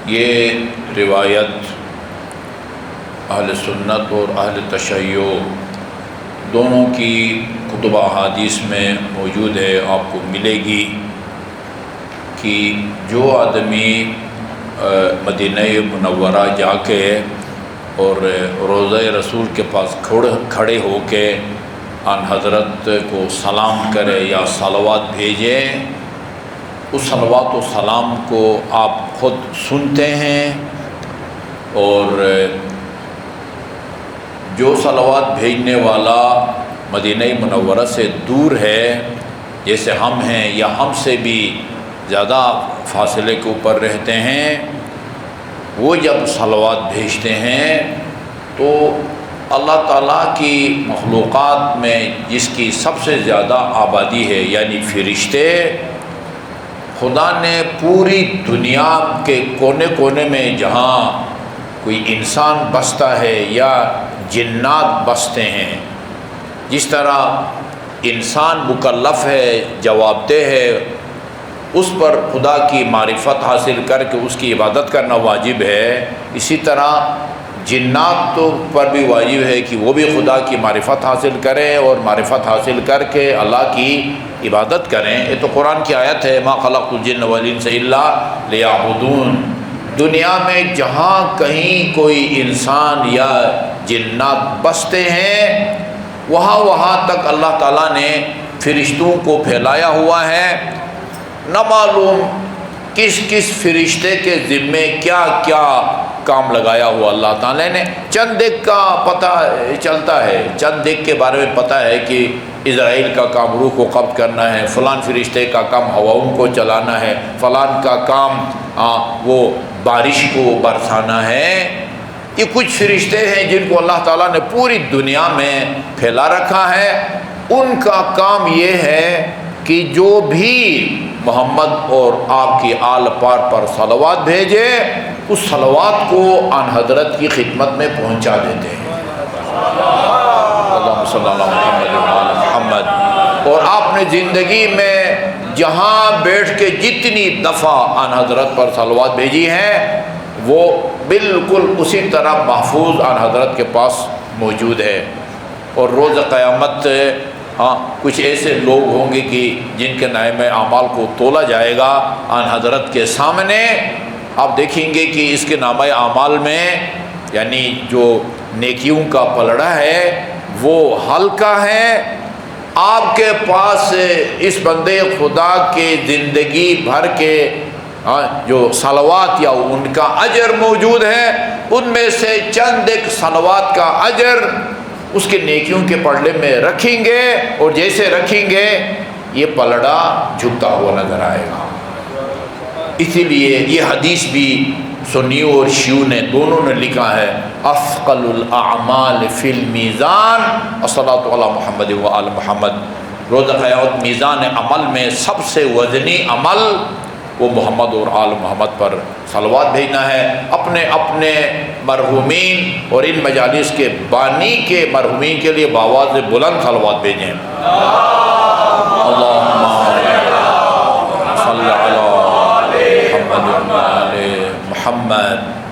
یہ روایت اہل سنت اور اہل تشیع دونوں کی کتب احادیث میں موجود ہے، آپ کو ملے گی کہ جو آدمی مدینہ منورہ جا کے اور روضہ رسول کے پاس کھڑے ہو کے آن حضرت کو سلام کرے یا صلوات بھیجے، اس صلوات و سلام کو آپ خود سنتے ہیں، اور جو صلوات بھیجنے والا مدینہ منورہ سے دور ہے، جیسے ہم ہیں یا ہم سے بھی زیادہ فاصلے کے اوپر رہتے ہیں، وہ جب صلوات بھیجتے ہیں تو اللہ تعالیٰ کی مخلوقات میں جس کی سب سے زیادہ آبادی ہے یعنی فرشتے، خدا نے پوری دنیا کے کونے کونے میں جہاں کوئی انسان بستا ہے یا جنات بستے ہیں، جس طرح انسان مکلف ہے، جواب دہ ہے، اس پر خدا کی معرفت حاصل کر کے اس کی عبادت کرنا واجب ہے، اسی طرح جنات پر بھی واجب ہے کہ وہ بھی خدا کی معرفت حاصل کریں اور معرفت حاصل کر کے اللہ کی عبادت کریں۔ یہ تو قرآن کی آیت ہے، ما خلقت الجن والانس الا لیعبدون۔ دنیا میں جہاں کہیں کوئی انسان یا جنات بستے ہیں، وہاں تک اللہ تعالیٰ نے فرشتوں کو پھیلایا ہوا ہے۔ نہ معلوم کس کس فرشتے کے ذمے کیا کیا کام لگایا ہوا اللہ تعالیٰ نے۔ چند ایک کا پتہ چلتا ہے، چند ایک کے بارے میں پتہ ہے کہ اسرائیل کا کام روح کو قبض کرنا ہے، فلان فرشتے کا کام ہواؤں کو چلانا ہے، فلان کا کام وہ بارش کو برسانا ہے۔ یہ کچھ فرشتے ہیں جن کو اللہ تعالیٰ نے پوری دنیا میں پھیلا رکھا ہے۔ ان کا کام یہ ہے کہ جو بھی محمد اور آپ کی آل پار پر صلوات بھیجے، اس صلوات کو آن حضرت کی خدمت میں پہنچا دیتے ہیں۔ اللہم صلی اللہ محمد وعلی محمد۔ اور آپ نے زندگی میں جہاں بیٹھ کے جتنی دفعہ آن حضرت پر صلوات بھیجی ہیں، وہ بالکل اسی طرح محفوظ آن حضرت کے پاس موجود ہے۔ اور روز قیامت کچھ ایسے لوگ ہوں گے کہ جن کے نامۂ اعمال کو تولا جائے گا آن حضرت کے سامنے۔ آپ دیکھیں گے کہ اس کے نامۂ اعمال میں یعنی جو نیکیوں کا پلڑا ہے وہ ہلکا ہے۔ آپ کے پاس اس بندے خدا کے زندگی بھر کے جو صلوات یا ان کا اجر موجود ہے، ان میں سے چند ایک صلوات کا اجر اس کے نیکیوں کے پلڑے میں رکھیں گے، اور جیسے رکھیں گے یہ پلڑا جھکتا ہوا نظر آئے گا۔ اسی لیے یہ حدیث بھی سنیوں اور شیعوں نے دونوں نے لکھا ہے، اثقل الاعمال فی المیزان الصلاۃ علی محمد و آل محمد۔ روز قیامت میزان عمل میں سب سے وزنی عمل وہ محمد اور آل محمد پر صلوات بھیجنا ہے۔ اپنے اپنے مرحومین اور ان مجالس کے بانی کے مرحومین کے لیے بآواز بلند صلوات بھیجیں۔ اللہم صلی علی محمد و آل محمد۔